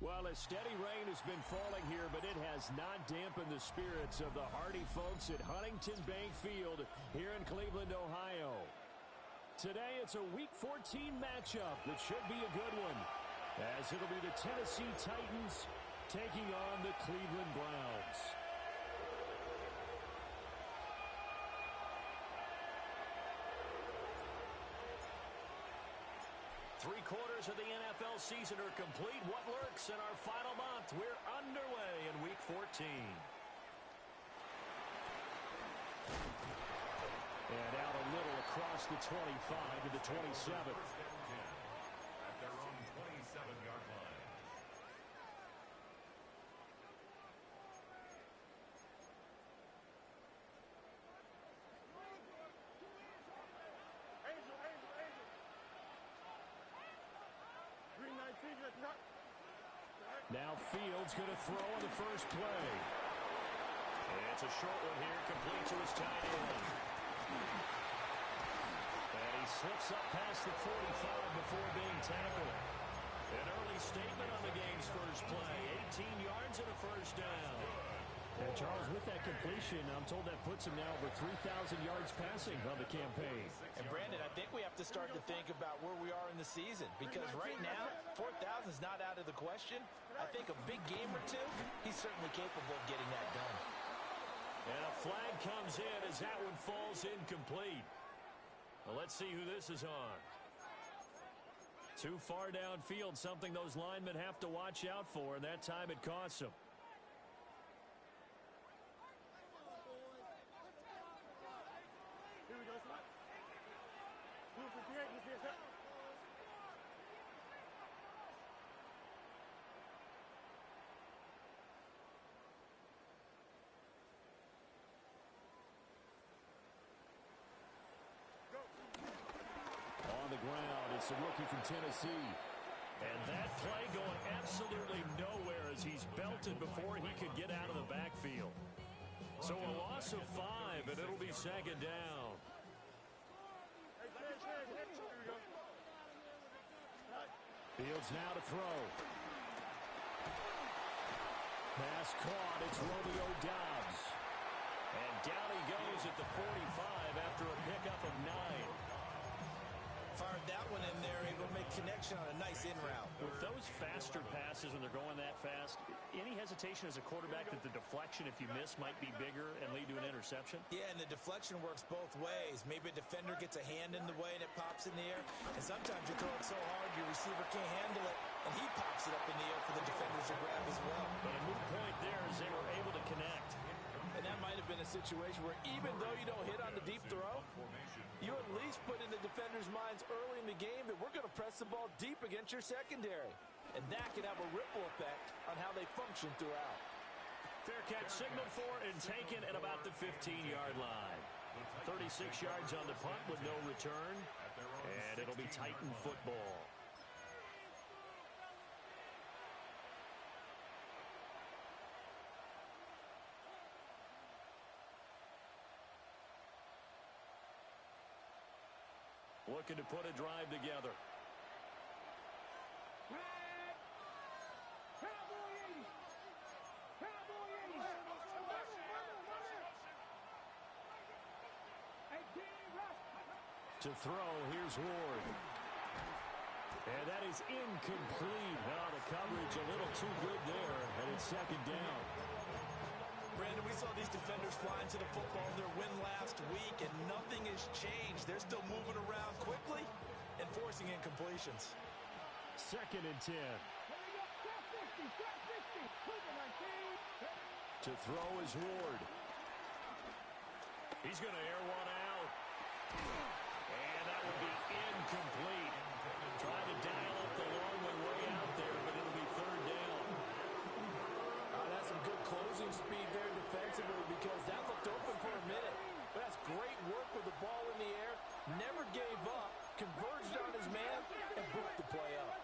Well, a steady rain has been falling here, but it has not dampened the spirits of the hardy folks at Huntington Bank Field here in Cleveland, Ohio. Today, it's a Week 14 matchup that should be a good one, as it'll be the Tennessee Titans taking on the Cleveland Browns. Three-quarters of the NFL season are complete. What lurks in our final month? We're underway in Week 14. And out a little across the 25 to the 27. At their own 27-yard line. Now Fields going to throw on the first play. And it's a short one here, complete to his tight end. And he slips up past the 45 before being tackled. An early statement on the game's first play. 18 yards and a first down. And Charles, with that completion, I'm told that puts him now over 3,000 yards passing on the campaign. And Brandon, I think we have to start to think about where we are in the season, because right now, 4,000 is not out of the question. I think a big game or two, he's certainly capable of getting that done. And a flag comes in as that one falls incomplete. Well, let's see who this is on. Too far downfield, something those linemen have to watch out for, and that time it costs them. On the ground, it's the rookie from Tennessee. And that play going absolutely nowhere as he's belted before he could get out of the backfield. So a loss of 5, and it'll be second down. Fields now to throw. Pass caught. It's Romeo Doubs. And down he goes at the 45 after a pickup of 9. Fired that one in there, able to make connection on a nice in route. With those faster passes when they're going that fast, any hesitation as a quarterback that the deflection, if you miss, might be bigger and lead to an interception? Yeah, and the deflection works both ways. Maybe a defender gets a hand in the way and it pops in the air. And sometimes you throw it so hard your receiver can't handle it, and he pops it up in the air for the defenders to grab as well. But a moot point there is they were able to connect. And that might have been a situation where even though you don't hit on the deep throw, you at least put in the defenders' minds early in the game that we're going to press the ball deep against your secondary. And that can have a ripple effect on how they function throughout. Fair catch signaled for and taken at about the 15-yard line. 36 yards on the punt with no return. And it'll be Titan football. Looking to put a drive together. To throw, here's Ward. And that is incomplete. Now the coverage a little too good there, and it's second down. Brandon, we saw these defenders flying to the football in their win last week, and nothing has changed. They're still moving around quickly and forcing incompletions. Second and 10. To throw is Ward. He's going to air one out. And that will be incomplete. Trying to dial up the long one way out there, but it'll be third down. That's some good closing speed there defensively, because that looked open for a minute. But that's great work with the ball in the air. Never gave up, converged on his man, and broke the play up.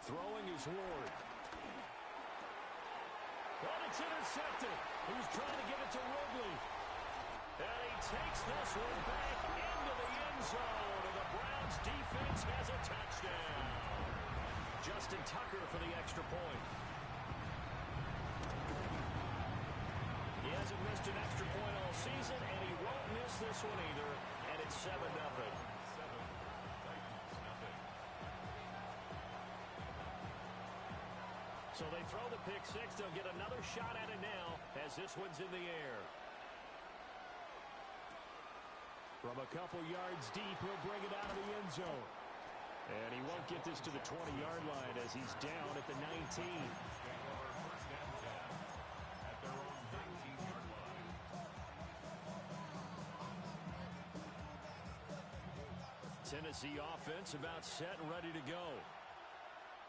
Throwing is Ward. And it's intercepted. He was trying to give it to Ridley. And he takes this one back into the end zone. And the Browns touchdown. Justin Tucker for the extra point. He hasn't missed an extra point all season, and he won't miss this one either, and it's 7-0. So they throw the pick six. They'll get another shot at it now as this one's in the air. From a couple yards deep, he'll bring it out of the end zone. And he won't get this to the 20-yard line as he's down at the 19. Tennessee offense about set and ready to go.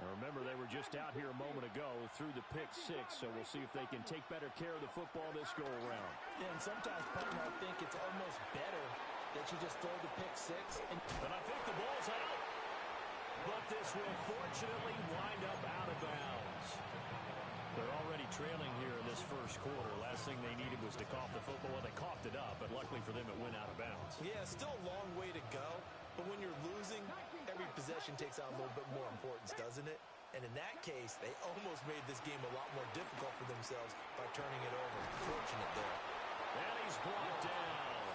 Now remember, they were just out here a moment ago through the pick six, so we'll see if they can take better care of the football this go-around. Yeah, and sometimes, partner, I think it's almost better that you just throw the pick six. But I think the ball's out. But this will fortunately wind up out of bounds. They're already trailing here in this first quarter. Last thing they needed was to cough the football. Well, they coughed it up, but luckily for them, it went out of bounds. Yeah, still a long way to go. But when you're losing, every possession takes on a little bit more importance, doesn't it? And in that case, they almost made this game a lot more difficult for themselves by turning it over. Fortunate there. And he's brought down.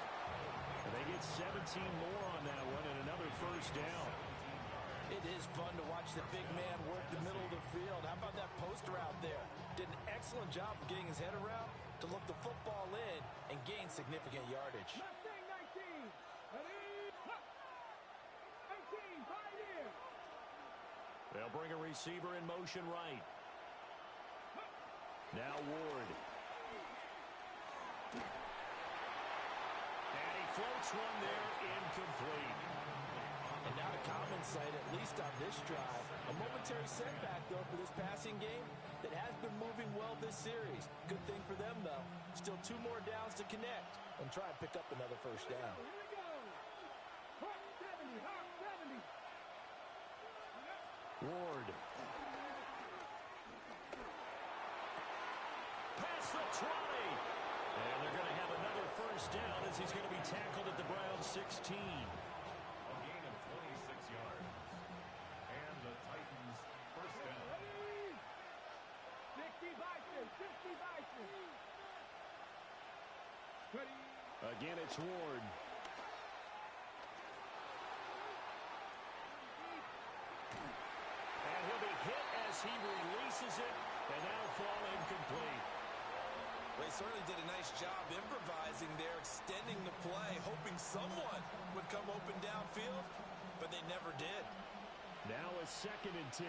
And they get 17 more on that one and another first down. It is fun to watch the big man work the middle of the field. How about that post route there? Did an excellent job of getting his head around to look the football in and gain significant yardage. They'll bring a receiver in motion right. Now Ward. And he floats one there, incomplete. And not a common sight, at least on this drive. A momentary setback, though, for this passing game that has been moving well this series. Good thing for them, though. Still 2 more downs to connect and try and pick up another first down. Ward. Past the 20. And they're going to have another first down as he's going to be tackled at the Browns 16. A gain of 26 yards. And the Titans first down. 60 Vikings, 60 Vikings. Again, it's Ward. And he'll be hit as he releases it, and that'll fall incomplete. They certainly did a nice job improvising there, extending the play, hoping someone would come open downfield, but they never did. Now a 2nd and 10.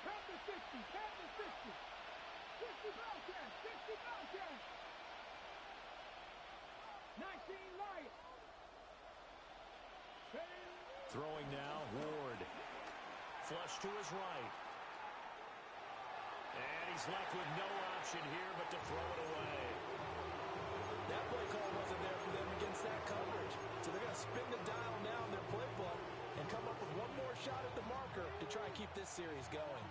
Count the 60, count the 60. 60 Bellcat, 60 Bellcat. 19 Lions. Throwing now, Ward. Flush to his right. And he's left with no option here but to throw it away. That play call wasn't there for them against that coverage. So they're going to spin the dial now in their playbook and come up with one more shot at the marker to try and keep this series going.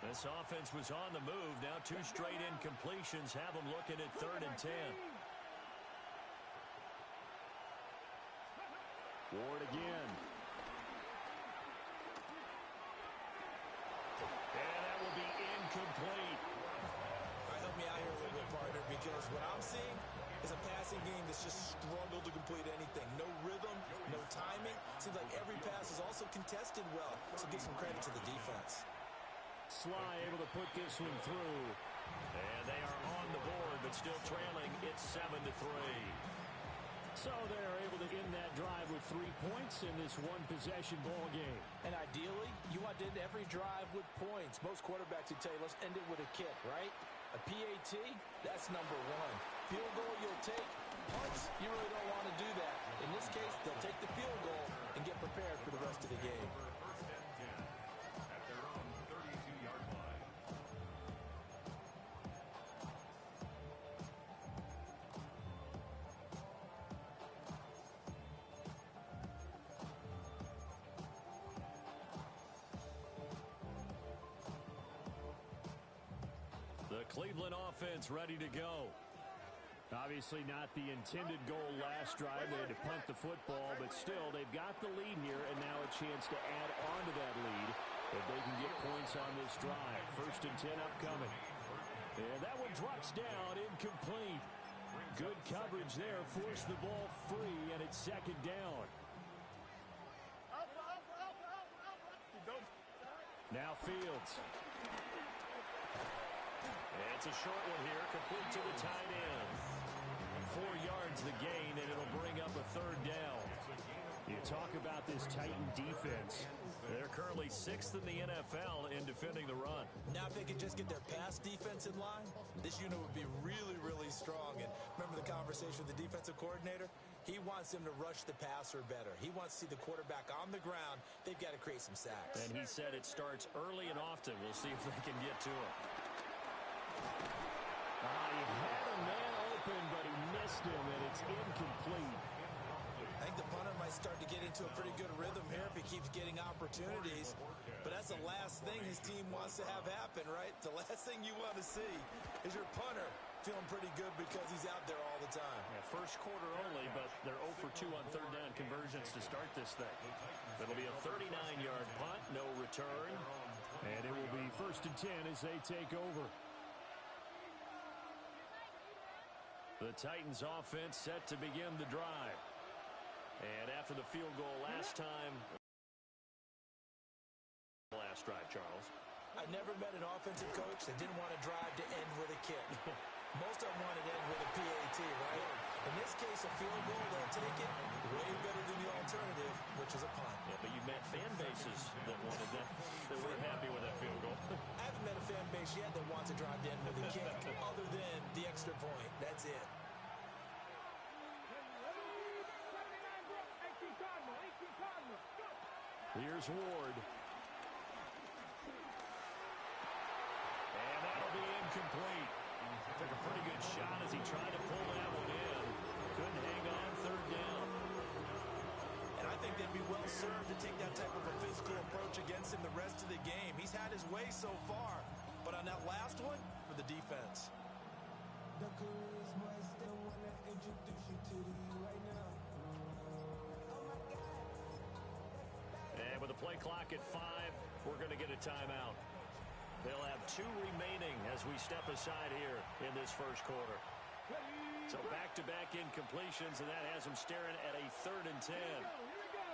This offense was on the move. Now 2 straight incompletions have them looking at 3rd and 10. Ward again. And that will be incomplete. All right, help me out here a little bit, partner, because what I'm seeing is a passing game that's just struggled to complete anything. No rhythm, no timing. Seems like every pass is also contested well, so give some credit to the defense. Sly able to put this one through. And they are on the board, but still trailing. It's 7-3. So they're able to end that drive with 3 points in this one-possession ball game. And ideally, you want to end every drive with points. Most quarterbacks would tell you, let's end it with a kick, right? A PAT, that's number 1. Field goal you'll take. Punts, you really don't want to do that. In this case, they'll take the field goal and get prepared for the rest of the game. First and 10 at their own 32-yard line. The Cleveland offense ready to go. Obviously not the intended goal last drive. They had to punt the football, but still, they've got the lead here, and now a chance to add on to that lead if they can get points on this drive. 1st and 10 upcoming. And that one drops down, incomplete. Good coverage there, forced the ball free, and it's 2nd down. Now Fields. It's a short one here, complete to the tight end. 4 yards the gain, and it'll bring up a 3rd down. You talk about this Titan defense. They're currently 6th in the NFL in defending the run. Now if they could just get their pass defense in line, this unit would be really, really strong. And remember the conversation with the defensive coordinator? He wants them to rush the passer better. He wants to see the quarterback on the ground. They've got to create some sacks. And he said it starts early and often. We'll see if they can get to him. He had a man open, but he missed him, and it's incomplete. I think the punter might start to get into a pretty good rhythm here if he keeps getting opportunities. But that's the last thing his team wants to have happen, right? The last thing you want to see is your punter feeling pretty good because he's out there all the time. Yeah, first quarter only, but they're 0 for 2 on 3rd down conversions to start this thing. It'll be a 39-yard punt, no return. And it will be 1st and 10 as they take over. The Titans offense set to begin the drive. And after the field goal last drive, Charles. I never met an offensive coach that didn't want to drive to end with a kick. Most of them wanted to end with a PAT, right? In this case, a field goal, they'll take it way better than the alternative, which is a punt. Yeah, but you've met fan bases that wanted that, that weren't happy with that field goal. I haven't met a fan base yet that wants to drive to end with a kick, other than the extra point. That's it. Here's Ward. And that'll be incomplete. Took a pretty good shot as he tried to pull that one in. Couldn't hang on, 3rd down. And I think they'd be well served to take that type of a physical approach against him the rest of the game. He's had his way so far. But on that last one, for the defense. The charisma is the one that introduce you to the right now. And with the play clock at 5, we're going to get a timeout. They'll have 2 remaining as we step aside here in this first quarter. So back-to-back incompletions, and that has them staring at a 3rd and 10. Here we go.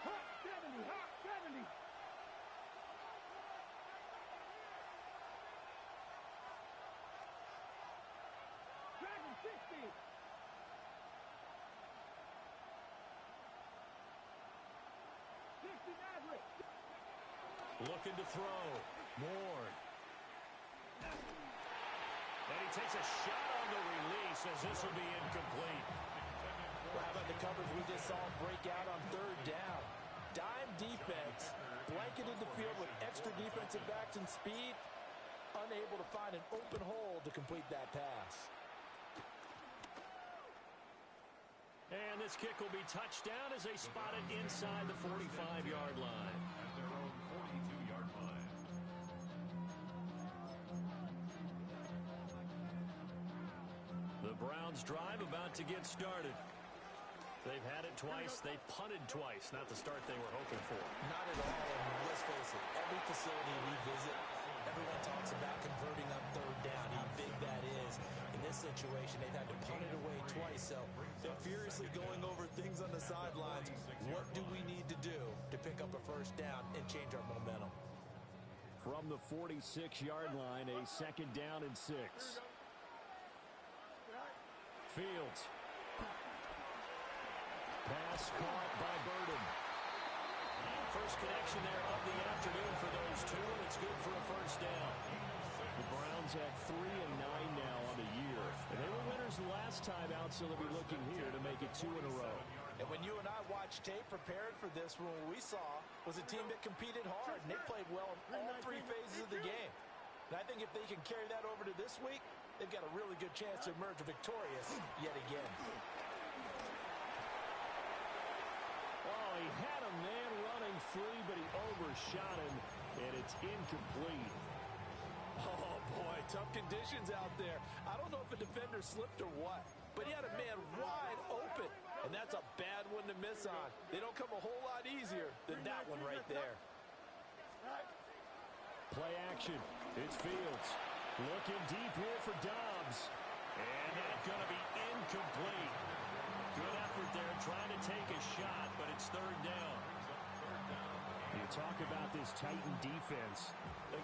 Hot 70, hot 70. Dragon 60. Looking to throw. Moore. And he takes a shot on the release as this will be incomplete. Well, how about the coverage we just saw break out on 3rd down? Dime defense, blanketed the field with extra defensive backs and speed, unable to find an open hole to complete that pass. And this kick will be touched down as they spot it inside the 45-yard line. At their own 42-yard line. The Browns drive about to get started. They've had it twice. They've punted twice. Not the start they were hoping for. Not at all. And let's face it, every facility we visit, everyone talks about converting on 3rd down, how big that is. In this situation, they've had to punt it away twice, so they're furiously going over things on the sidelines. What do we need to do to pick up a 1st down and change our momentum? From the 46-yard line, a 2nd down and 6. Fields. Pass caught by Burden. First connection there of the afternoon for those two, and it's good for a 1st down. The Browns at 3-9 now on the year. And they were winners the last time out, so they'll be looking here to make it 2 in a row. And when you and I watched tape prepared for this one, what we saw was a team that competed hard, and they played well in all 3 phases of the game. And I think if they can carry that over to this week, they've got a really good chance to emerge victorious yet again. Oh, he had a man running free, but he overshot him, and it's incomplete. Oh, boy, tough conditions out there. I don't know if a defender slipped or what, but he had a man wide open, and that's a bad one to miss on. They don't come a whole lot easier than that one right there. Play action. It's Fields. Looking deep here for Dobbs. And that's going to be incomplete. Good effort there trying to take a shot, but it's third down. You talk about this Titan defense.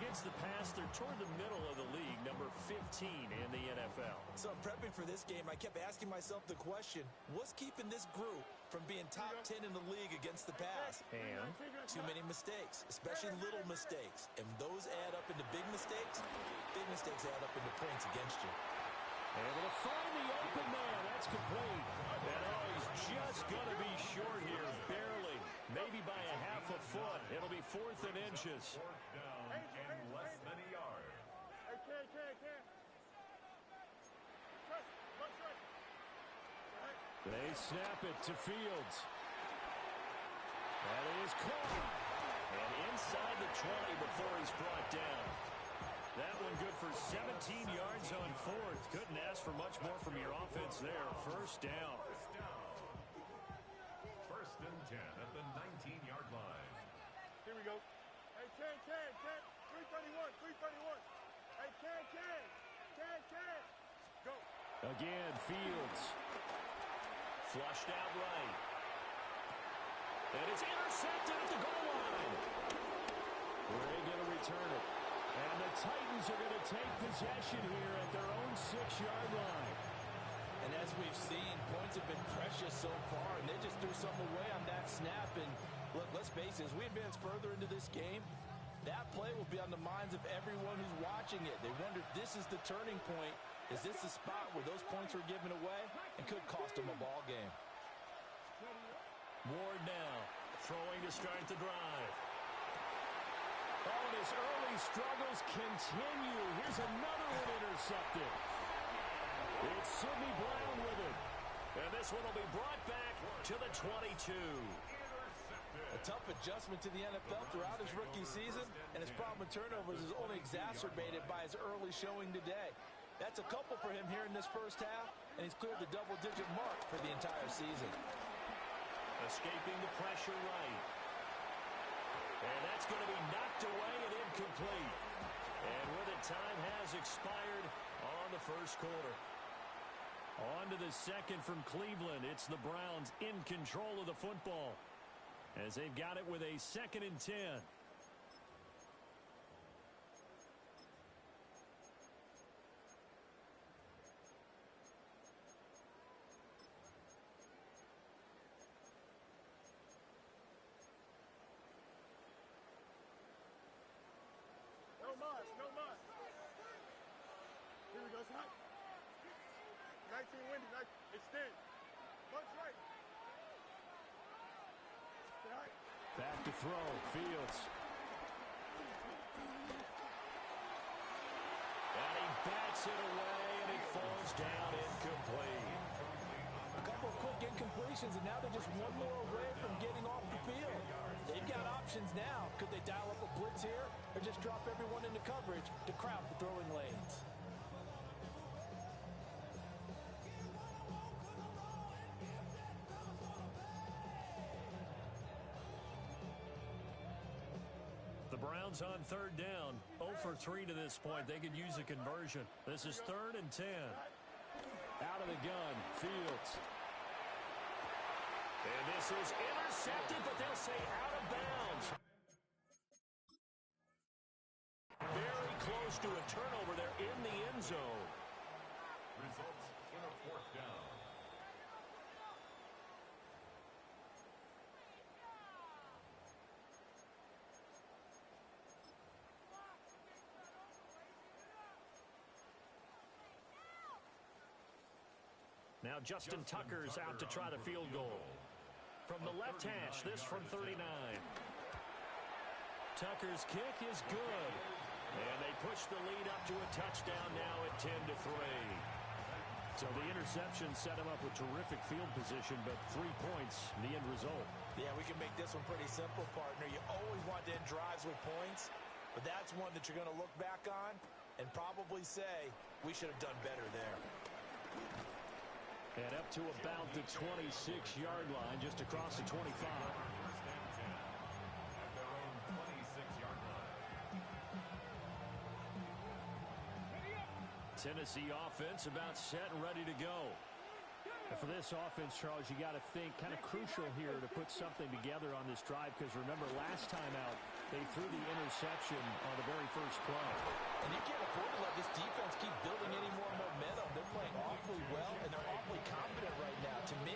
Against the pass, they're toward the middle of the league, number 15 in the NFL. So prepping for this game, I kept asking myself the question, what's keeping this group from being top 10 in the league against the pass? And too many mistakes, especially little mistakes. And those add up into big mistakes. Big mistakes add up into points against you. Able to find the open man. That's complete. And oh, he's just going to be short here, barely. Maybe by a half a foot. It'll be 4th and inches. Fourth down and less than a yard. They snap it to Fields. That is caught. And inside the 20 before he's brought down. That one good for 17 yards on 4th. Couldn't ask for much more from your offense there. First down. First and 10 at the 19-yard line. Here we go. Hey, Ken. 331. Hey, Ken. Go. Again, Fields. Flushed out right. And it's intercepted at the goal line. They're going to return it. And the Titans are going to take possession here at their own 6-yard line. And as we've seen, points have been precious so far, and they just threw something away on that snap. And look, let's face it, as we advance further into this game, that play will be on the minds of everyone who's watching it. They wonder if this is the turning point. Is this the spot where those points were given away and could cost them a ball game? Ward now, throwing to start the drive. Oh, and his early struggles continue. Here's another one intercepted. It's Sidney Brown with it. And this one will be brought back to the 22. A tough adjustment to the NFL throughout his rookie season, and his problem with turnovers is only exacerbated by his early showing today. That's a couple for him here in this first half, and he's cleared the double-digit mark for the entire season. Escaping the pressure right. And that's going to be knocked away and incomplete. And where the time has expired on the first quarter. On to the second from Cleveland. It's the Browns in control of the football as they've got it with a 2nd and 10. No muss. Here we go, Scott. 19 windy, extend. Punch right. Stay high. Back to throw, Fields. And he bats it away, and it falls down incomplete. A couple of quick incompletions, and now they're just one more away from getting off the field. They've got options now. Could they dial up a blitz here or just drop everyone into coverage to crowd the throwing lanes? The Browns on 3rd down. 0 for 3 to this point. They could use a conversion. This is 3rd and 10. Out of the gun, Fields. And this is intercepted, but they'll say out of bounds. Very close to a turnover there in the end zone. Results in a 4th down. Now Justin Tucker's out to try the field goal. From the left hash, this from 39. Tucker's kick is good. And they push the lead up to a touchdown now at 10-3. So the interception set him up with terrific field position, but 3 points, the end result. Yeah, we can make this one pretty simple, partner. You always want to end drives with points, but that's one that you're going to look back on and probably say, we should have done better there. And up to about the 26-yard line, just across the 25. Tennessee offense about set and ready to go. And for this offense, Charles, you got to think kind of crucial here to put something together on this drive, because remember, last time out, they threw the interception on the very first play. And you can't afford to let this defense keep building any more momentum. They're playing awfully well, and they're awfully confident right now. To me,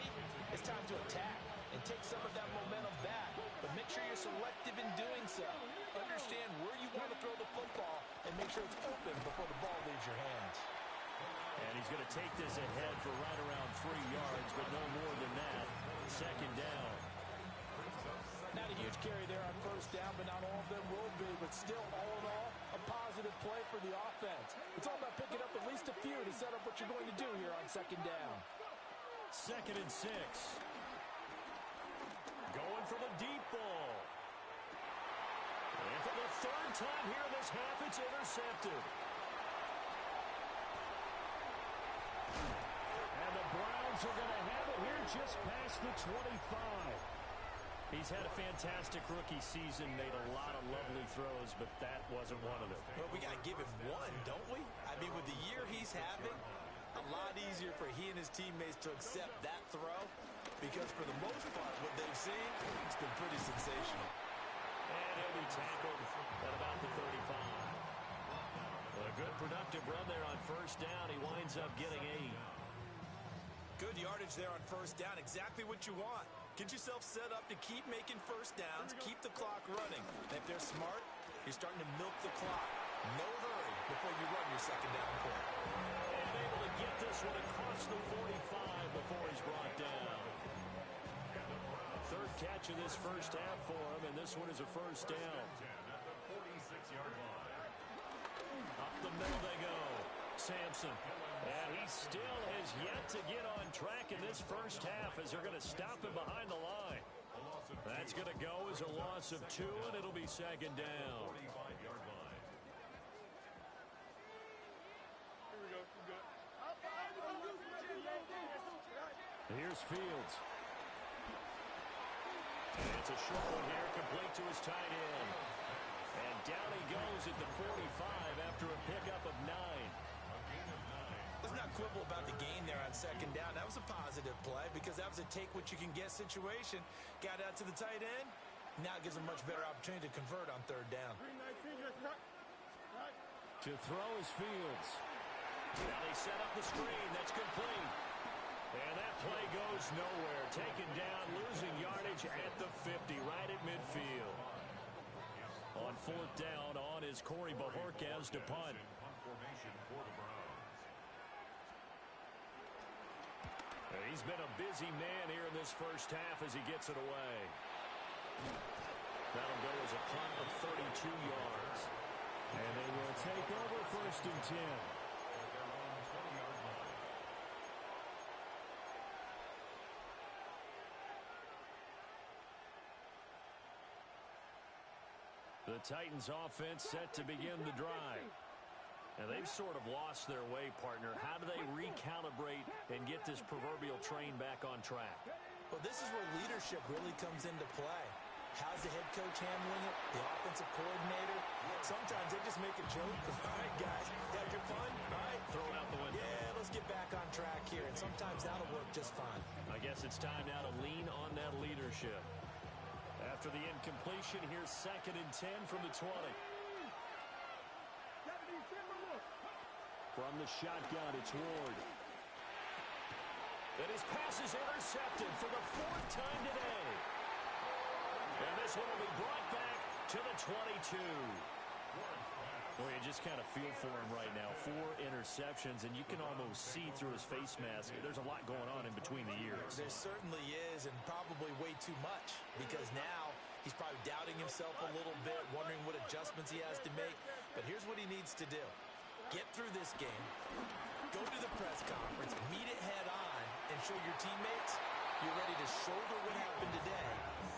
it's time to attack and take some of that momentum back, but make sure you're selective in doing so. Understand where you want to throw the football and make sure it's open before the ball leaves your hands. And he's going to take this ahead for right around 3 yards, but no more than that. Second down. Not a huge carry there on first down, but not all of them will be. But still, all in all, a positive play for the offense. It's all about picking up at least a few to set up what you're going to do here on second down. 2nd and 6. Going for the deep ball. And for the third time here this half, it's intercepted. And the Browns are going to have it here just past the 25. He's had a fantastic rookie season, made a lot of lovely throws, but that wasn't one of them. Well, we got to give him one, don't we? I mean, with the year he's having, a lot easier for he and his teammates to accept that throw, because for the most part, what they've seen, it's been pretty sensational. And he'll be tackled at about the 35. A good productive run there on first down. He winds up getting 8. Good yardage there on first down. Exactly what you want. Get yourself set up to keep making first downs, keep the clock running. And if they're smart, you're starting to milk the clock. No hurry before you run your second down play. And able to get this one across the 45 before he's brought down. Third catch of this first half for him, and this one is a first down. Up the middle they go. Sampson. And he still has yet to get on track in this first half as they're going to stop him behind the line. That's going to go as a loss of 2, and it'll be second down. Here's Fields. And it's a short one here, complete to his tight end. And down he goes at the 45 after a pickup of 9. Let's not quibble about the gain there on second down. That was a positive play because that was a take-what-you-can-get situation. Got out to the tight end. Now it gives him much better opportunity to convert on third down. To throw is Fields. Now they set up the screen. That's complete. And that play goes nowhere. Taken down, losing yardage at the 50, right at midfield. On fourth down, on is Corey Bajorquez to punt. He's been a busy man here in this first half as he gets it away. That'll go as a punt of 32 yards. And they will take over 1st and 10. The Titans offense set to begin the drive. And they've sort of lost their way, partner. How do they recalibrate and get this proverbial train back on track? Well, this is where leadership really comes into play. How's the head coach handling it? The offensive coordinator? Sometimes they just make a joke. All right, guys, had your fun? All right. Throw it out the window. Yeah, let's get back on track here. And sometimes that'll work just fine. I guess it's time now to lean on that leadership. After the incompletion, here's 2nd and 10 from the 20. From the shotgun, it's Ward. And his pass is intercepted for the 4th time today. And this one will be brought back to the 22. Boy, you just kind of feel for him right now. 4 interceptions, and you can almost see through his face mask. There's a lot going on in between the ears. There certainly is, and probably way too much, because now he's probably doubting himself a little bit, wondering what adjustments he has to make. But here's what he needs to do. Get through this game, go to the press conference, meet it head on, and show your teammates you're ready to shoulder what happened today,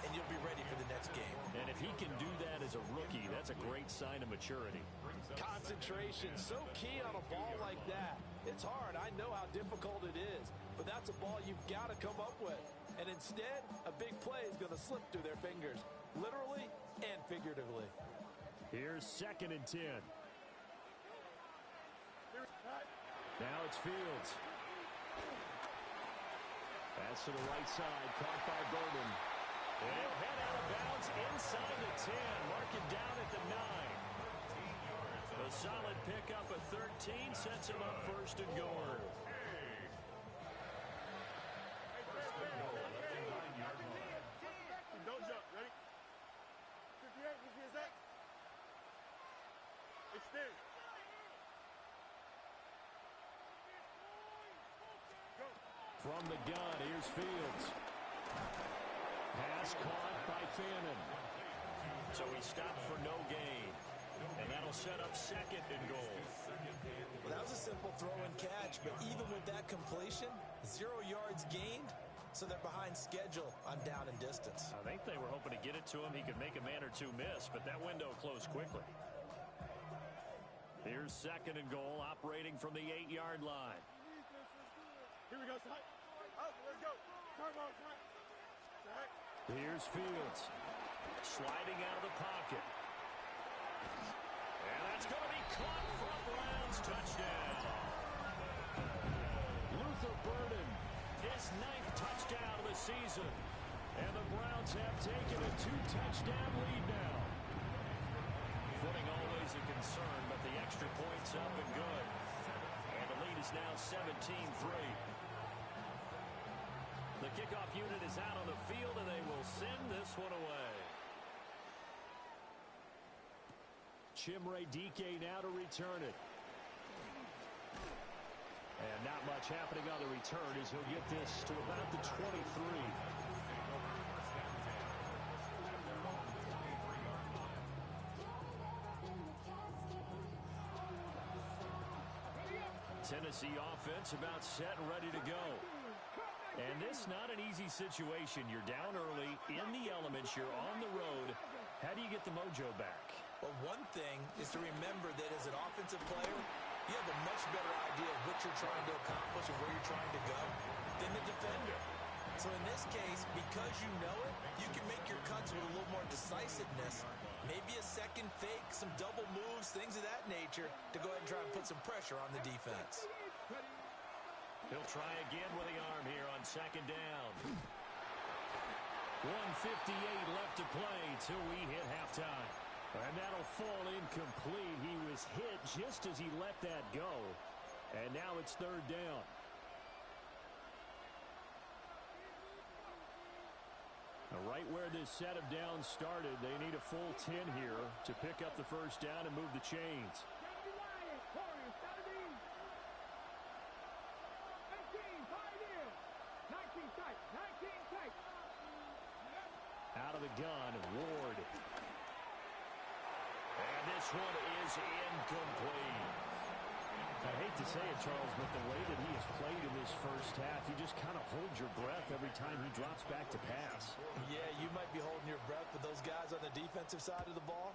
and you'll be ready for the next game. And if he can do that as a rookie, that's a great sign of maturity. Concentration, so key on a ball like that. It's hard. I know how difficult it is, but that's a ball you've got to come up with. And instead, a big play is going to slip through their fingers, literally and figuratively. Here's 2nd and 10. Now it's Fields. Pass to the right side, caught by Burden. And he'll head out of bounds inside the 10. Mark it down at the 9. A solid pickup of 13 sets him up 1st and goal. Don't jump. Ready? 58. Which is that? Extend. From the gun, here's Fields. Pass caught by Fannin. So he stopped for no gain. And that'll set up 2nd and goal. Well, that was a simple throw and catch, but even with that completion, 0 yards gained, so they're behind schedule on down and distance. I think they were hoping to get it to him. He could make a man or two miss, but that window closed quickly. Here's 2nd and goal, operating from the 8-yard line. Here we go, Side. Out, let's go. Turn on, Side. Here's Fields. Sliding out of the pocket. And that's going to be caught for a Browns touchdown. Luther Burden, his 9th touchdown of the season. And the Browns have taken a 2-touchdown lead now. Footing always a concern, but the extra point's up and good. And the lead is now 17-3. The kickoff unit is out on the field, and they will send this one away. Chimere Dike now to return it. And not much happening on the return as he'll get this to about the 23. Tennessee offense about set and ready to go. And this not an easy situation. You're down early, in the elements, you're on the road. How do you get the mojo back? Well, one thing is to remember that as an offensive player, you have a much better idea of what you're trying to accomplish and where you're trying to go than the defender. So in this case, because you know it, you can make your cuts with a little more decisiveness. Maybe a second fake, some double moves, things of that nature to go ahead and try and put some pressure on the defense. He'll try again with the arm here on 2nd down. 1:58 left to play till we hit halftime. And that'll fall incomplete. He was hit just as he let that go. And now it's 3rd down. Right where this set of downs started, they need a full 10 here to pick up the 1st down and move the chains. Out of the gun, Ward. And this one is incomplete. I hate to say it, Charles, but the way that he has played in this first half, you just kind of hold your breath every time he drops back to pass. Yeah, you might be holding your breath, but those guys on the defensive side of the ball,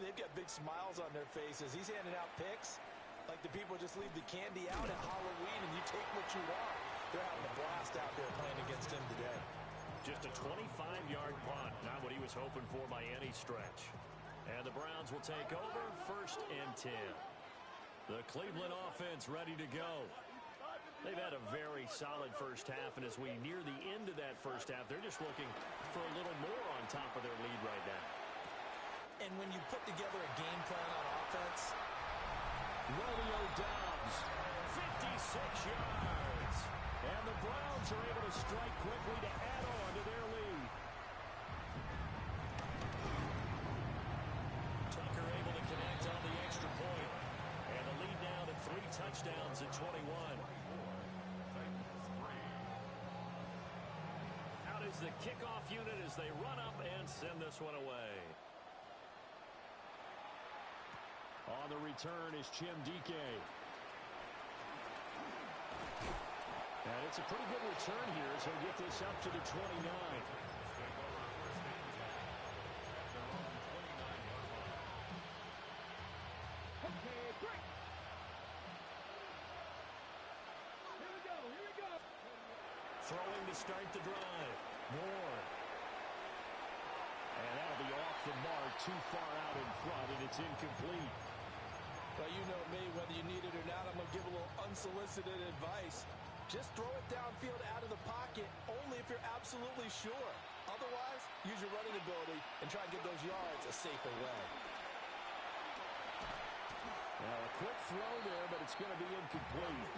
they've got big smiles on their faces. He's handing out picks like the people just leave the candy out at Halloween and you take what you want. They're having a blast out there playing against him today. Just a 25-yard punt, not what he was hoping for by any stretch. And the Browns will take over 1st and 10. The Cleveland offense ready to go. They've had a very solid first half, and as we near the end of that first half, they're just looking for a little more on top of their lead right now. And when you put together a game plan on offense, Romeo Doubs, 56 yards. And the Browns are able to strike quickly to add on to their lead. Tucker able to connect on the extra point. And the lead now to 3 touchdowns at 21. Out is the kickoff unit as they run up and send this one away. On the return is Chim Dike. And it's a pretty good return here as he'll get this up to the 29. throwing to start the drive. Moore. And that'll be off the mark, too far out in front, and it's incomplete. Well, you know me, whether you need it or not, I'm going to give a little unsolicited advice. Just throw it downfield out of the pocket, only if you're absolutely sure. Otherwise, use your running ability and try and get those yards a safer way. Now, a quick throw there, but it's going to be incomplete.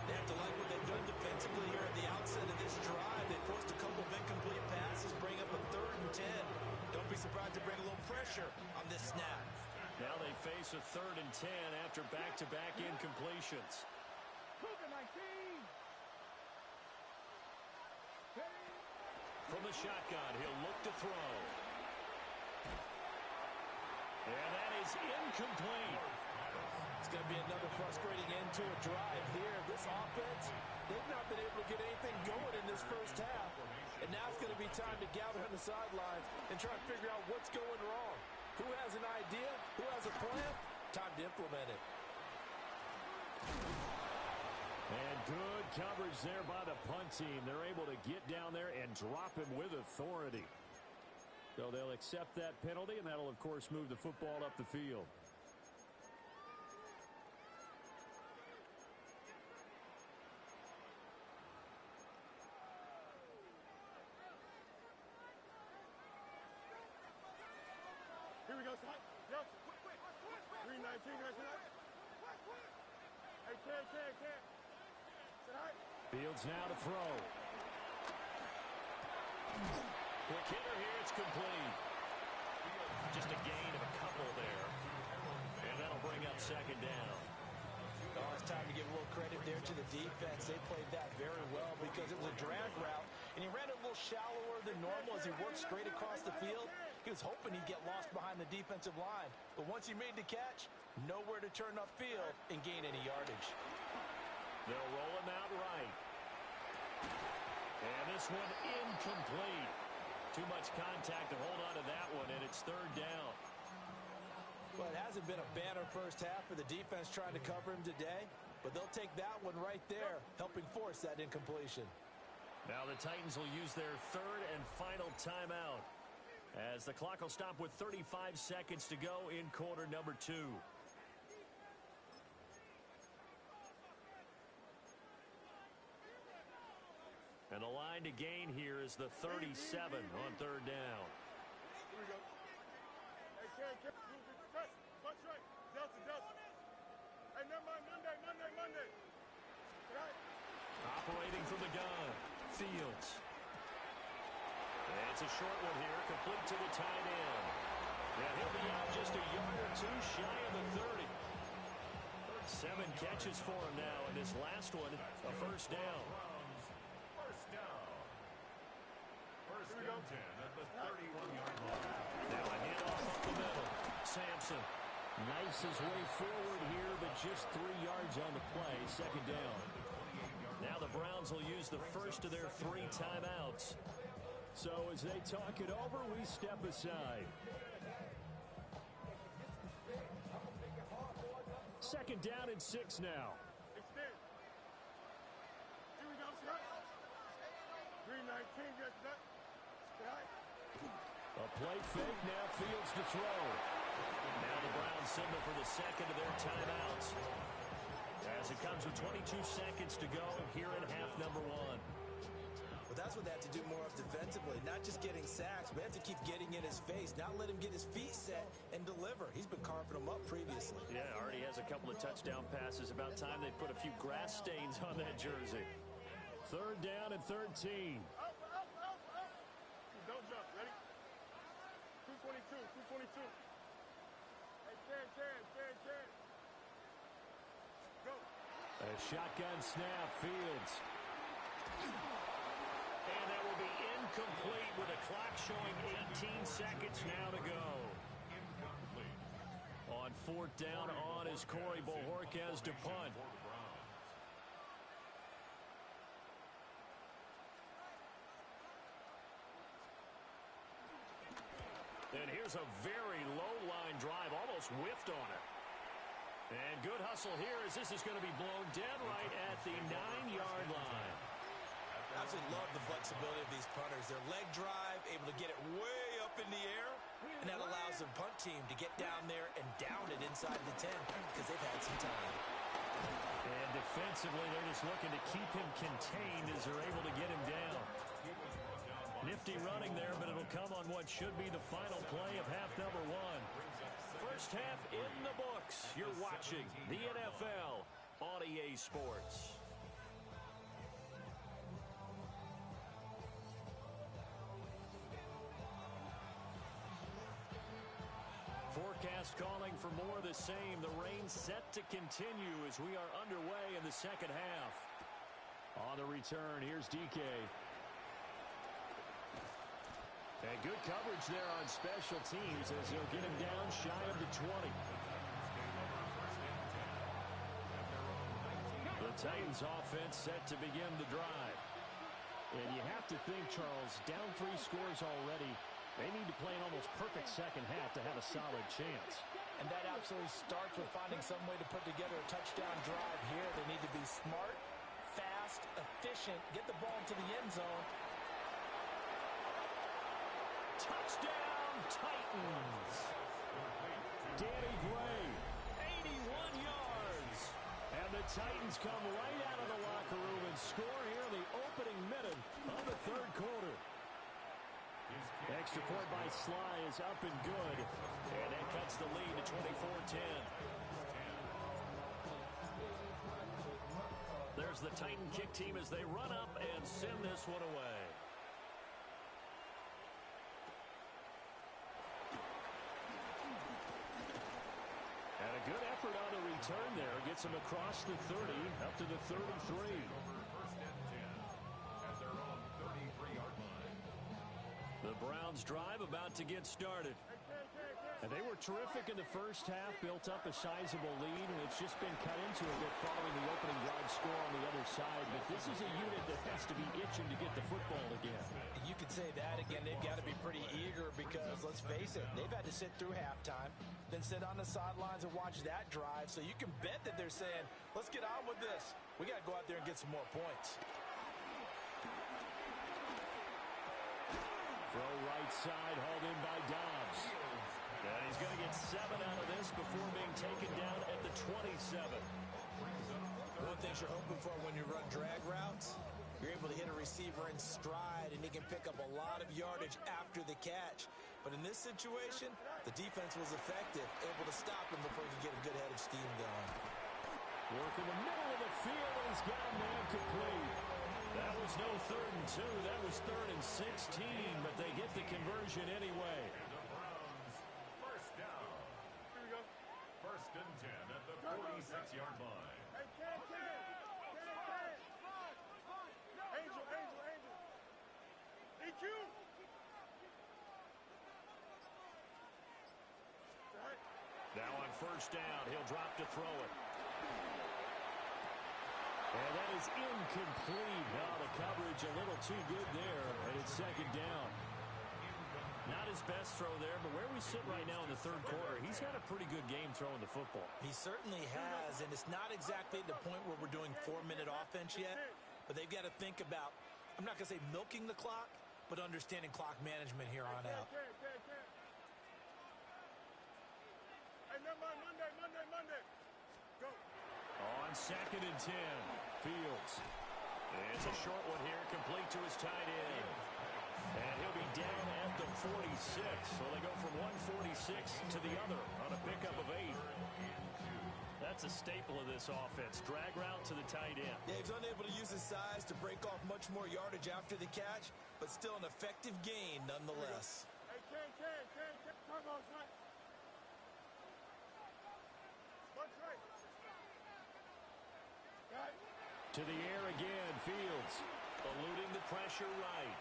They have to like what they've done defensively here at the outset of this drive. They forced a couple of incomplete passes, bring up a 3rd and 10. Don't be surprised to bring a little pressure on this snap. Now they face a 3rd and 10 after back-to-back incompletions. From the shotgun, he'll look to throw. And that is incomplete. It's going to be another frustrating end to a drive here. This offense, they've not been able to get anything going in this first half. And now it's going to be time to gather on the sidelines and try and figure out what's going wrong. Who has an idea? Who has a plan? Time to implement it. And good coverage there by the punt team. They're able to get down there and drop him with authority. So they'll accept that penalty, and that'll, of course, move the football up the field. Here we go, son. Yep. 319, guys, tonight. Hey, Ken. Tonight. Fields now to throw. Quick hitter here, it's complete. Just a gain of a couple there. And that'll bring up 2nd down. Oh, it's time to give a little credit there to the defense. They played that very well because it was a drag route, and he ran it a little shallower than normal as he worked straight across the field. He was hoping he'd get lost behind the defensive line, but once he made the catch, nowhere to turn upfield and gain any yardage. They'll roll him out right. And this one incomplete. Too much contact to hold on to that one, and it's 3rd down. Well, it hasn't been a banner first half for the defense trying to cover him today, but they'll take that one right there, helping force that incompletion. Now the Titans will use their 3rd and final timeout, as the clock will stop with 35 seconds to go in quarter number 2. And the line to gain here is the 37 on 3rd down. Here we go. Hey, Ken. Punch right. Delta. Hey, never mind. Monday. Tonight. Operating from the gun. Fields. And it's a short one here, complete to the tight end. And he'll be out just a yard or two shy of the 30. 7 catches for him now, and this last one, a 1st down. First and 10 at the 31-yard line. Now a handoff up the middle. Sampson knifes his way forward here, but just 3 yards on the play, 2nd down. Now the Browns will use the first of their 3 timeouts. So as they talk it over, we step aside. 2nd down and 6 now. Extend. Here we go, son. 319, guys, tonight. A play fake, now Fields to throw. Now the Browns signal for the 2nd of their timeouts, as it comes with 22 seconds to go here in half number 1. Well, that's what they have to do more of defensively, not just getting sacks, but have to keep getting in his face, not let him get his feet set and deliver. He's been carving them up previously. Yeah, already has a couple of touchdown passes. About time they put a few grass stains on that jersey. 3rd down and 13. Out. Don't jump. Ready? 222. Hey, Ken. Go. A shotgun snap, Fields. And that will be incomplete with a clock showing 18 seconds now to go. Incomplete. On 4th down on is Corey Bojorquez to punt. And here's a very low line drive, almost whiffed on it. And good hustle here as this is going to be blown dead right at the 9-yard line. Absolutely love the flexibility of these punters. Their leg drive, able to get it way up in the air, and that allows their punt team to get down there and down it inside the 10 because they've had some time. And defensively, they're just looking to keep him contained as they're able to get him down. Nifty running there, but it'll come on what should be the final play of half number one. First half in the books. You're watching the NFL on EA Sports. Forecast calling for more of the same. The rain set to continue as we are underway in the second half. On the return, here's DK. And good coverage there on special teams as they'll get him down shy of the 20. The Titans offense set to begin the drive. And you have to think, Charles, down 3 scores already. They need to play an almost perfect second half to have a solid chance. And that absolutely starts with finding some way to put together a touchdown drive here. They need to be smart, fast, efficient, get the ball into the end zone. Touchdown, Titans! Danny Gray, 81 yards. And the Titans come right out of the locker room and score here in the opening minute of the third quarter. Extra point by Sly is up and good. And that cuts the lead to 24-10. There's the Titan kick team as they run up and send this one away. And a good effort on the return there. Gets him across the 30, up to the 33. The Browns drive about to get started. And they were terrific in the first half, built up a sizable lead, and it's just been cut into a bit following the opening drive score on the other side. But this is a unit that has to be itching to get the football again. You could say that again. They've got to be pretty eager because, let's face it, they've had to sit through halftime, then sit on the sidelines and watch that drive. So you can bet that they're saying, let's get on with this. We got to go out there and get some more points. Throw right side, hauled in by Dobbs. And he's going to get 7 out of this before being taken down at the 27. One thing you're hoping for when you run drag routes, you're able to hit a receiver in stride, and he can pick up a lot of yardage after the catch. But in this situation, the defense was effective, able to stop him before he could get a good head of steam going. Work in the middle of the field, and he's got a man complete. That was no 3rd and 2. That was 3rd and 16, but they get the conversion anyway. First down. Here we go. First and 10 at the 46-yard line. Hey, Ken. Angel. EQ. Now on first down, he'll drop to throw it. And that is incomplete. Now the coverage a little too good there, and it's second down. Not his best throw there, but where we sit right now in the third quarter, he's had a pretty good game throwing the football. He certainly has, and it's not exactly the point where we're doing 4-minute offense yet, but they've got to think about, I'm not going to say milking the clock, but understanding clock management here on out. Hey, Monday. Go. On 2nd and 10, Fields. It's a short one here, complete to his tight end. And he'll be down at the 46. So they go from 146 to the other on a pickup of 8. That's a staple of this offense. Drag route to the tight end. Yeah, he's unable to use his size to break off much more yardage after the catch, but still an effective gain nonetheless. Hey, Ken. Come on, son. What's right? To the air again, Fields. Eluding the pressure right.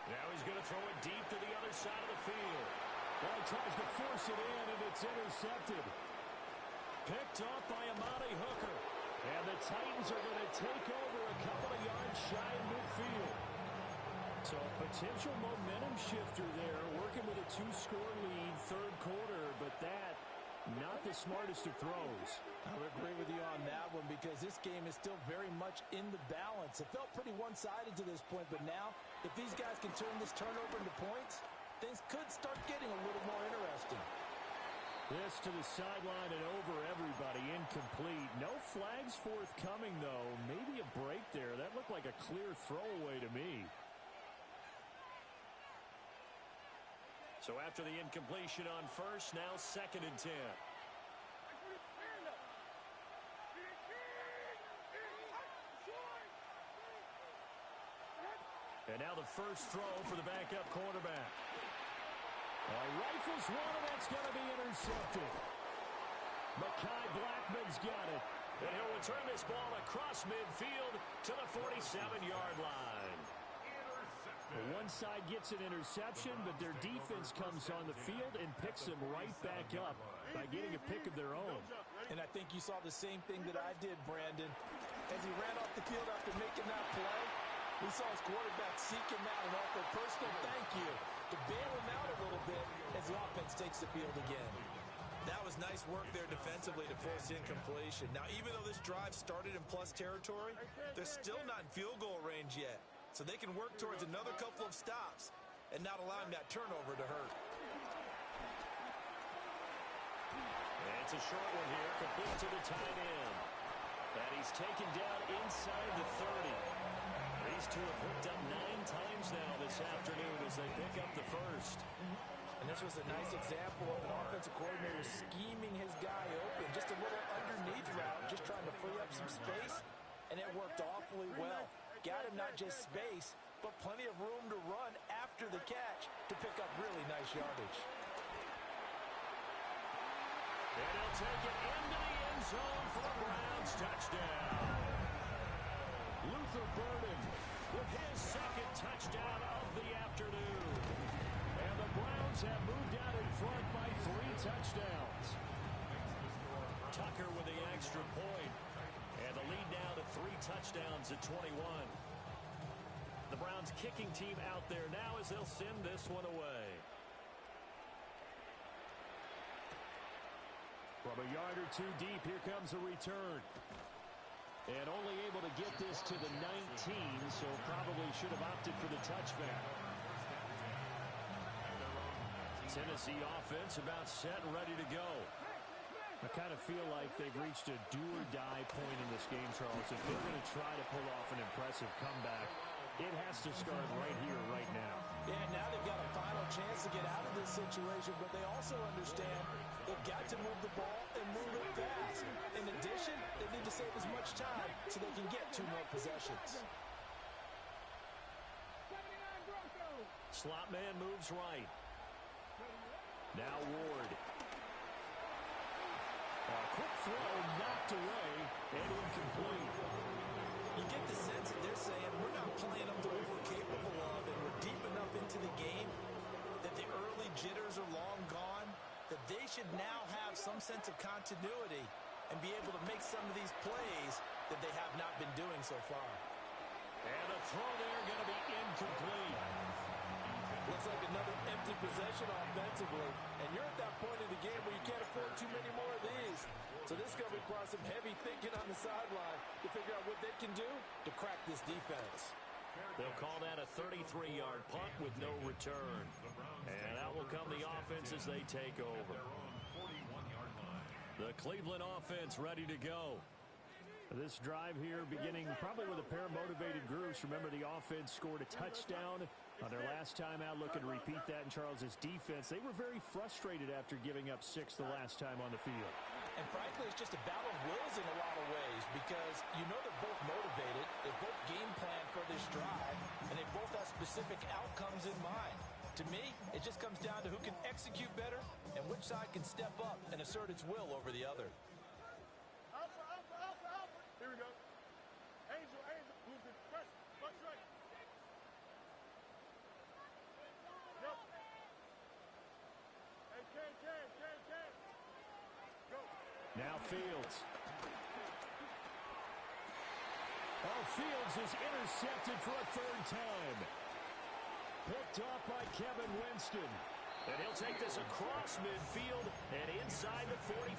Now he's going to throw it deep to the other side of the field. Well, he tries to force it in, and it's intercepted. Picked off by Amani Hooker. And the Titans are going to take over a couple of yards shy of midfield. So a potential momentum shifter there, working with a 2-score lead, third quarter, but that Not the smartest of throws. I would agree with you on that one because this game is still very much in the balance. It felt pretty one-sided to this point, but now if these guys can turn this turnover into points, things could start getting a little more interesting. This to the sideline and over everybody, incomplete. No flags forthcoming, though. Maybe a break there. That looked like a clear throwaway to me. So after the incompletion on first, now 2nd and 10. And now the first throw for the backup quarterback. Rifles one, and that's going to be intercepted. Mekhi Blackman's got it. And he'll return this ball across midfield to the 47-yard line. One side gets an interception, but their defense comes on the field and picks them right back up by getting a pick of their own. And I think you saw the same thing that I did, Brandon. As he ran off the field after making that play, we saw his quarterback seek him out and offer a personal thank you to bail him out a little bit as the offense takes the field again. That was nice work there defensively to force incompletion. Now, even though this drive started in plus territory, they're still not in field goal range yet. So they can work towards another couple of stops and not allowing that turnover to hurt. And it's a short one here, complete to the tight end. And he's taken down inside the 30. These two have hooked up 9 times now this afternoon as they pick up the first. And this was a nice example of an offensive coordinator scheming his guy open. Just a little underneath route, just trying to free up some space, and it worked awfully well. Got him not just space, but plenty of room to run after the catch to pick up really nice yardage. And he'll take it into the end zone for the Browns touchdown. Luther Burden with his 2nd touchdown of the afternoon. And the Browns have moved out in front by 3 touchdowns. Tucker with the extra point. And the lead now to 3 touchdowns at 21. The Browns kicking team out there now as they'll send this one away. From a yard or 2 deep, here comes a return. And only able to get this to the 19, so probably should have opted for the touchback. Tennessee offense about set and ready to go. I kind of feel like they've reached a do-or-die point in this game, Charles. If they're going to try to pull off an impressive comeback, it has to start right here, right now. Yeah, now they've got a final chance to get out of this situation, but they also understand they've got to move the ball and move it fast. In addition, they need to save as much time so they can get 2 more possessions. Slot man moves right. Now Ward. A quick throw knocked away and incomplete. You get the sense that they're saying we're not playing up to what we're capable of, and we're deep enough into the game that the early jitters are long gone, that they should now have some sense of continuity and be able to make some of these plays that they have not been doing so far. And the throw there going to be incomplete. Looks like another empty possession offensively. And you're at that point in the game where you can't afford too many more of these. So this is going to require some heavy thinking on the sideline to figure out what they can do to crack this defense. They'll call that a 33-yard punt with no return. And out will come the offense as they take over. The Cleveland offense ready to go. This drive here beginning probably with a pair of motivated groups. Remember, the offense scored a touchdown on their last time out. Looking to repeat that in Charles's defense. They were very frustrated after giving up 6 the last time on the field. And frankly, it's just a battle of wills in a lot of ways because you know they're both motivated. They both game plan for this drive, and they both have specific outcomes in mind. To me, it just comes down to who can execute better and which side can step up and assert its will over the other. Here we go. Angel, move the press. Watch right. Yep. Hey, Ken. Go. Now Fields. Oh, Fields is intercepted for a 3rd time. Picked off by Kevin Winston. And he'll take this across midfield and inside the 45.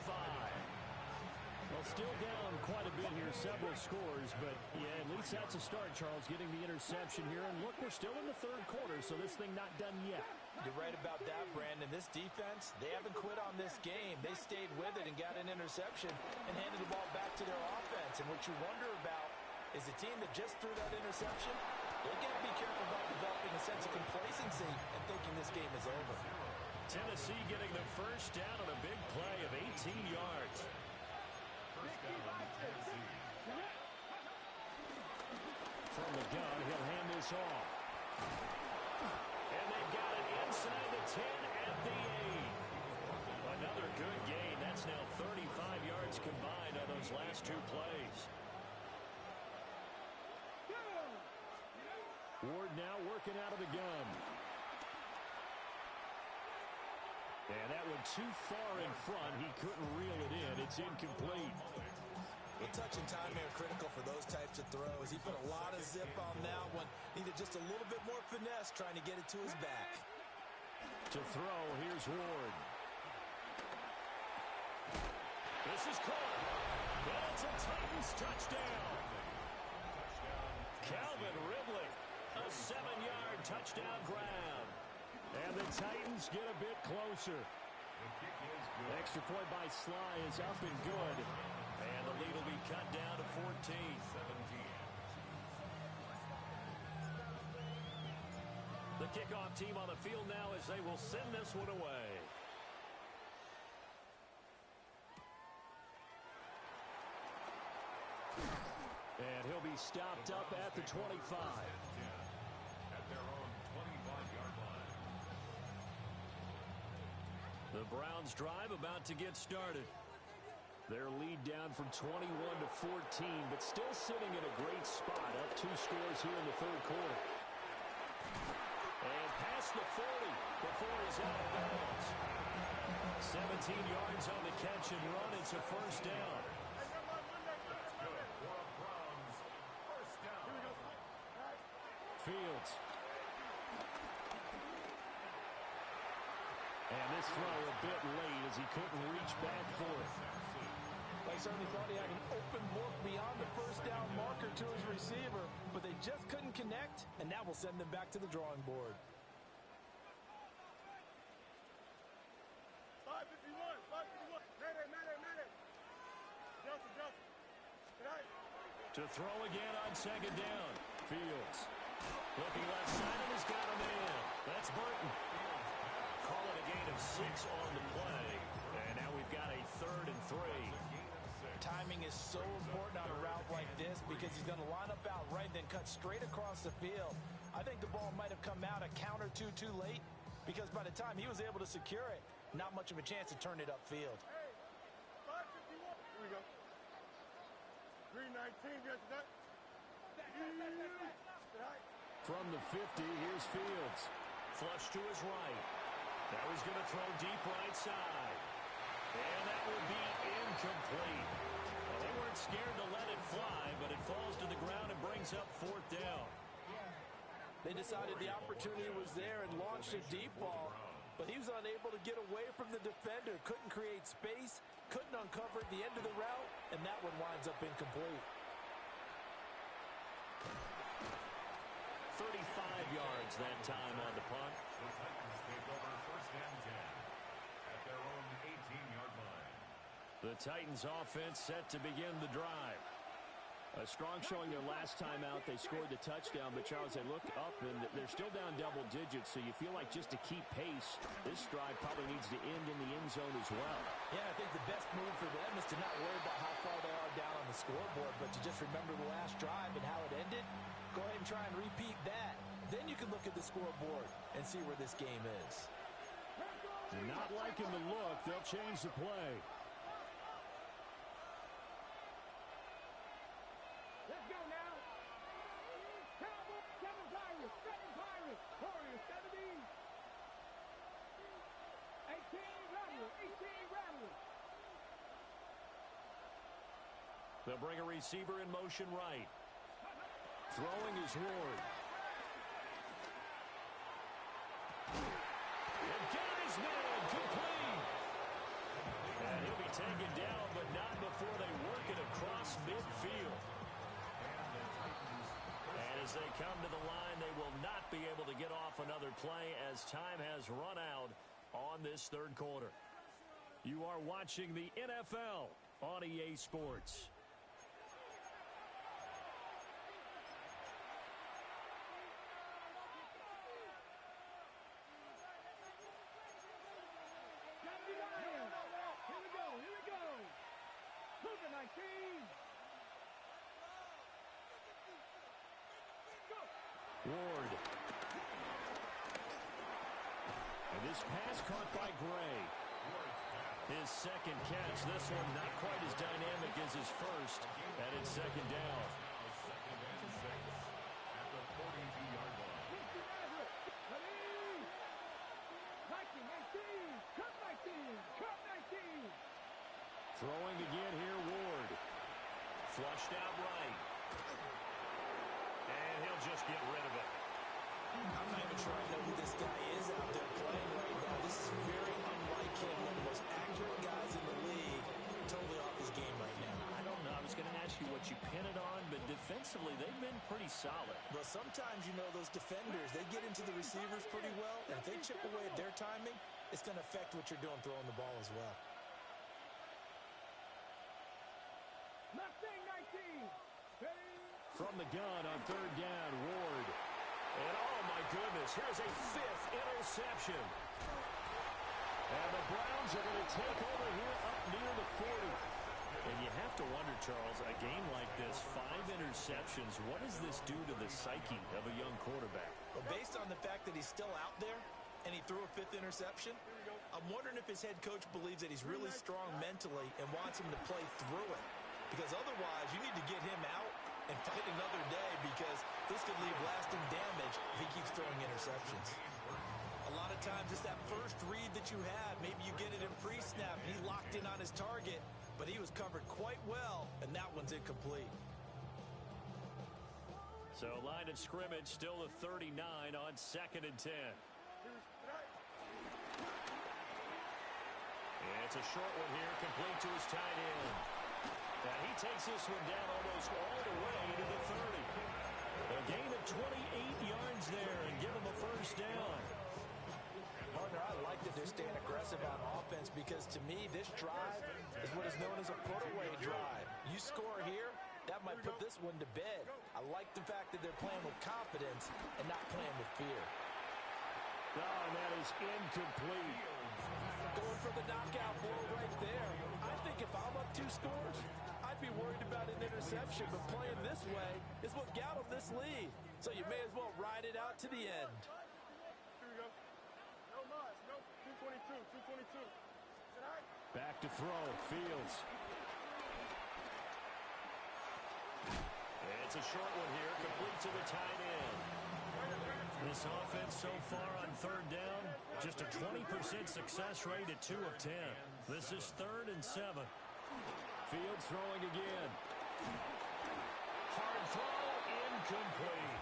Well, still down quite a bit here, several scores, but yeah, at least that's a start, Charles, getting the interception here. And look, we're still in the third quarter, so this thing not done yet. You're right about that, Brandon. This defense, they haven't quit on this game. They stayed with it and got an interception and handed the ball back to their offense. And what you wonder about is the team that just threw that interception, they got to be careful about developing a sense of complacency and thinking this game is over. Tennessee getting the first down on a big play of 18 yards. First down, Tennessee. From the gun, he'll hand this off. And they've got it inside the 10 at the 8. Another good gain. That's now 35 yards combined on those last two plays. Ward now working out of the gun. And that one too far in front. He couldn't reel it in. It's incomplete. Well, touch and time are critical for those types of throws. He put a lot of zip on that one. Needed just a little bit more finesse trying to get it to his back. To throw, here's Ward. This is caught. And it's a Titans touchdown. Calvin Ridley, a 7-yard touchdown grab. And the Titans get a bit closer. Extra point by Sly is up and good. And the lead will be cut down to 14. The kickoff team on the field now as they will send this one away. And he'll be stopped up at the 25. At their own 25-yard line. The Browns drive about to get started. Their lead down from 21 to 14, but still sitting in a great spot. Up 2 scores here in the third quarter. And past the 40 before he's out of bounds. 17 yards on the catch and run. It's a first down. Fields. And this throw a bit late as he couldn't reach back for it. They certainly thought he had an open look beyond the first down marker to his receiver, but they just couldn't connect, and that will send them back to the drawing board. 551. Madden. Justin. Tonight. To throw again on second down. Fields. Looking left side, and he's got him in. That's Burton. Call it a gain of 6 on the play. And now we've got a 3rd and 3. Timing is so important on a route like this because he's going to line up out right, then cut straight across the field. I think the ball might have come out a count or two too late because by the time he was able to secure it, not much of a chance to turn it upfield. Hey, 551. Here we go. 319. Get that. From the 50, here's Fields. Flush to his right. Now he's going to throw deep right side. And that will be incomplete. Well, they weren't scared to let it fly, but it falls to the ground and brings up 4th down. They decided the opportunity was there and launched a deep ball, but he was unable to get away from the defender. Couldn't create space, couldn't uncover at the end of the route, and that one winds up incomplete. 35 yards that time on the punt. The Titans take over first and 10 at their own 18-yard line. The Titans offense set to begin the drive. A strong showing their last time out. They scored the touchdown, but Charles, they looked up and they're still down double digits, so you feel like just to keep pace, this drive probably needs to end in the end zone as well. Yeah, I think the best move for them is to not worry about how far they are down on the scoreboard, but to just remember the last drive and how it ended. Go ahead and try and repeat that. Then you can look at the scoreboard and see where this game is. Not liking the look. They'll change the play. Let's go now. Cowboys, 7 Pirates. Warriors, 17. 18 Rattlers. They'll bring a receiver in motion right. Throwing is Ward. And got it man complete. And he'll be taken down, but not before they work it across midfield. And as they come to the line, they will not be able to get off another play as time has run out on this third quarter. You are watching the NFL on EA Sports. Ward. And this pass caught by Gray. His second catch. This one not quite as dynamic as his first. And it's second down. Throwing again here, Ward. Flushed out right. And he'll just get rid of it. I'm not even sure I know who this guy is out there playing right now. This is very unlike him. One of the most accurate guys in the league. Totally off his game right now. I don't know. I was going to ask you what you pin it on, but defensively, they've been pretty solid. Well, sometimes, you know, those defenders, they get into the receivers pretty well, and if they chip away at their timing, it's going to affect what you're doing throwing the ball as well. From the gun on third down, Ward. And oh my goodness, here's a fifth interception. And the Browns are going to take over here up near the 40. And you have to wonder, Charles, a game like this, 5 interceptions, what does this do to the psyche of a young quarterback? Well, based on the fact that he's still out there and he threw a 5th interception, I'm wondering if his head coach believes that he's really strong mentally and wants him to play through it. Because otherwise, you need to get him out and fight another day, because this could leave lasting damage if he keeps throwing interceptions. A lot of times it's that first read that you had. Maybe you get it in pre-snap and he locked in on his target, but he was covered quite well, and that one's incomplete. So line of scrimmage still a 39 on 2nd and 10. And it's a short one here, complete to his tight end. And he takes this one down almost all the way to the 30. A gain of 28 yards there and give him a first down. Partner, I like that they're staying aggressive on offense, because to me, this drive is what is known as a put-away drive. You score here, that might put this one to bed. I like the fact that they're playing with confidence and not playing with fear. Oh, and that is incomplete. Going for the knockout blow right there. I think if I'm up 2 scores, I'd be worried about an interception, but playing this way is what got him this lead. So you may as well ride it out to the end. Here we go. No mas. No. 222. 222. Back to throw. Fields. It's a short one here, complete to the tight end. This offense so far on third down, just a 20% success rate at 2 of 10. This is 3rd and 7. Fields throwing again. Hard throw, incomplete.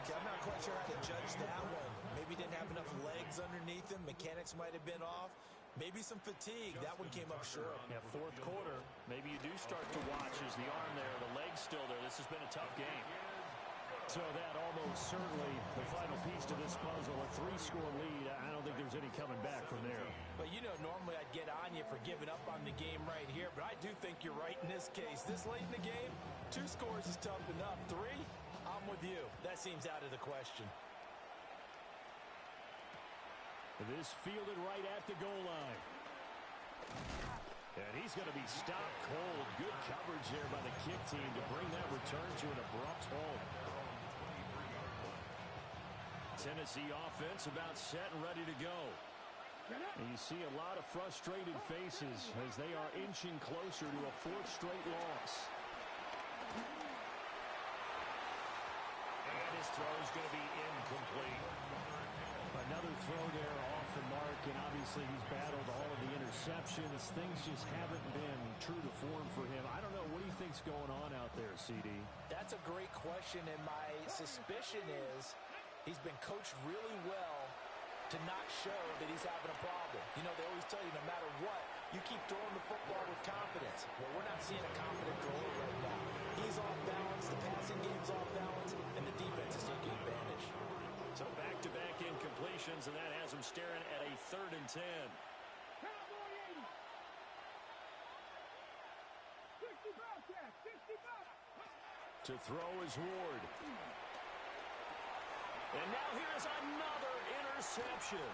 Okay, I'm not quite sure how to judge that one. Maybe didn't have enough legs underneath him. Mechanics might have been off. Maybe some fatigue. That one came up short. Yeah, 4th quarter. Maybe you do start to watch as the arm there, the leg's still there. This has been a tough game. So that almost certainly the final piece to this puzzle, a 3-score lead. I don't think there's any coming back from there. But, you know, normally I'd get on you for giving up on the game right here, but I do think you're right in this case. This late in the game, 2 scores is tough enough. 3, I'm with you. That seems out of the question. This fielded right at the goal line. And he's going to be stopped cold. Good coverage there by the kick team to bring that return to an abrupt halt. Tennessee offense about set and ready to go. And you see a lot of frustrated faces as they are inching closer to a 4th straight loss. And his throw is going to be incomplete. Another throw there off the mark, and obviously he's battled all of the interceptions. Things just haven't been true to form for him. I don't know. What do you think's going on out there, CD? That's a great question, and my suspicion is he's been coached really well to not show that he's having a problem. You know, they always tell you no matter what, you keep throwing the football with confidence. Well, we're not seeing a confident thrower right now. He's off balance, the passing game's off balance, and the defense is taking advantage. So back-to-back incompletions, and that has him staring at a 3rd and 10. To throw is Ward. And now here's another interception.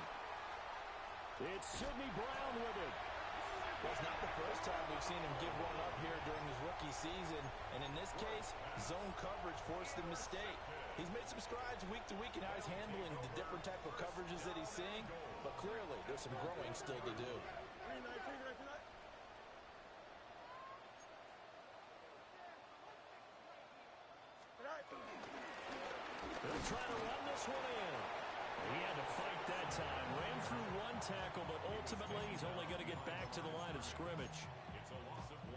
It's Sidney Brown with it. Well, it's not the first time we've seen him give one up here during his rookie season. And in this case, zone coverage forced the mistake. He's made some strides week to week in how he's handling the different type of coverages that he's seeing. But clearly, there's some growing still to do. They'll try to run this one in. He had to fight that time. Ran through one tackle, but ultimately he's only going to get back to the line of scrimmage.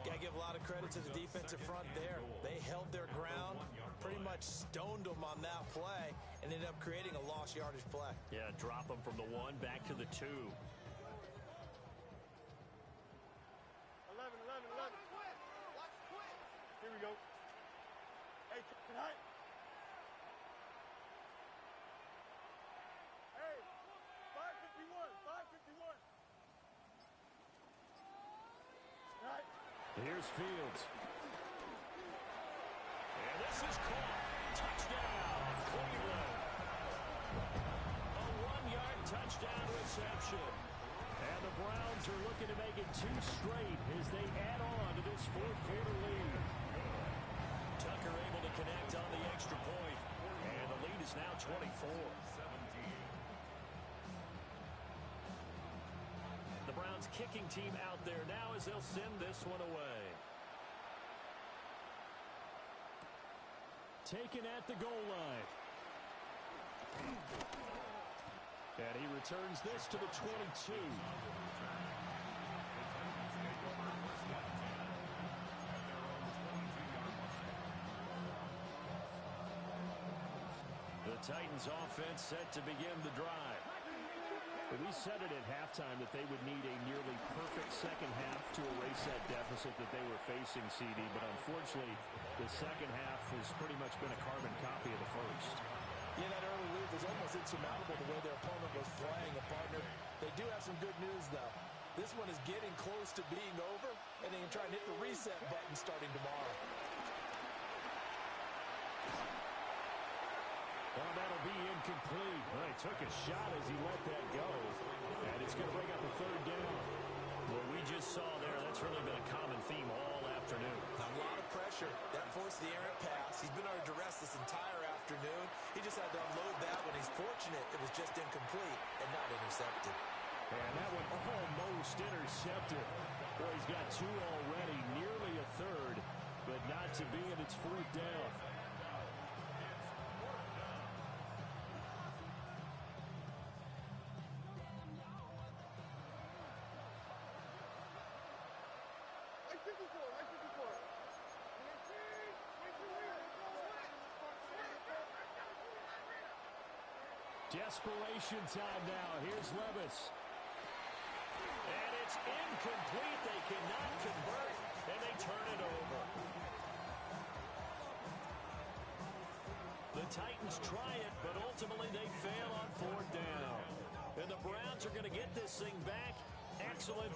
Got to give a lot of credit to the defensive front there. They held their ground, pretty much stoned them on that play, and ended up creating a lost yardage play. Yeah, drop them from the 1 back to the 2. 11. Here we go. Hey, tonight. Hey, 551. Right. Here's Fields. And this is caught. Touchdown, Cleveland. A 1-yard touchdown reception. And the Browns are looking to make it 2 straight as they add on to this 4th quarter lead. Tucker able to connect on the extra point. And the lead is now 24. The Browns kicking team out there now as they'll send this one away. Taken at the goal line. And he returns this to the 22. The Titans offense set to begin the drive. We said it at halftime that they would need a nearly perfect second half to erase that deficit that they were facing, CD. But unfortunately, the second half has pretty much been a carbon copy of the first. Yeah, that early lead was almost insurmountable the way their opponent was playing a partner. They do have some good news, though. This one is getting close to being over, and they can try and hit the reset button starting tomorrow. Well, that'll be incomplete. Well, he took a shot as he let that go. And it's going to bring up a 3rd down. What we just saw there, that's really been a common theme all afternoon. A lot of pressure. That forced the errant pass. He's been under duress this entire afternoon. He just had to unload that one. He's fortunate it was just incomplete and not intercepted. And that one almost intercepted. Boy, he's got 2 already, nearly a 3rd, but not to be, and it's 4th down. Desperation time now. Here's Levis. And it's incomplete. They cannot convert, and they turn it over. The Titans try it, but ultimately they fail on 4th down. And the Browns are going to get this thing back. Excellent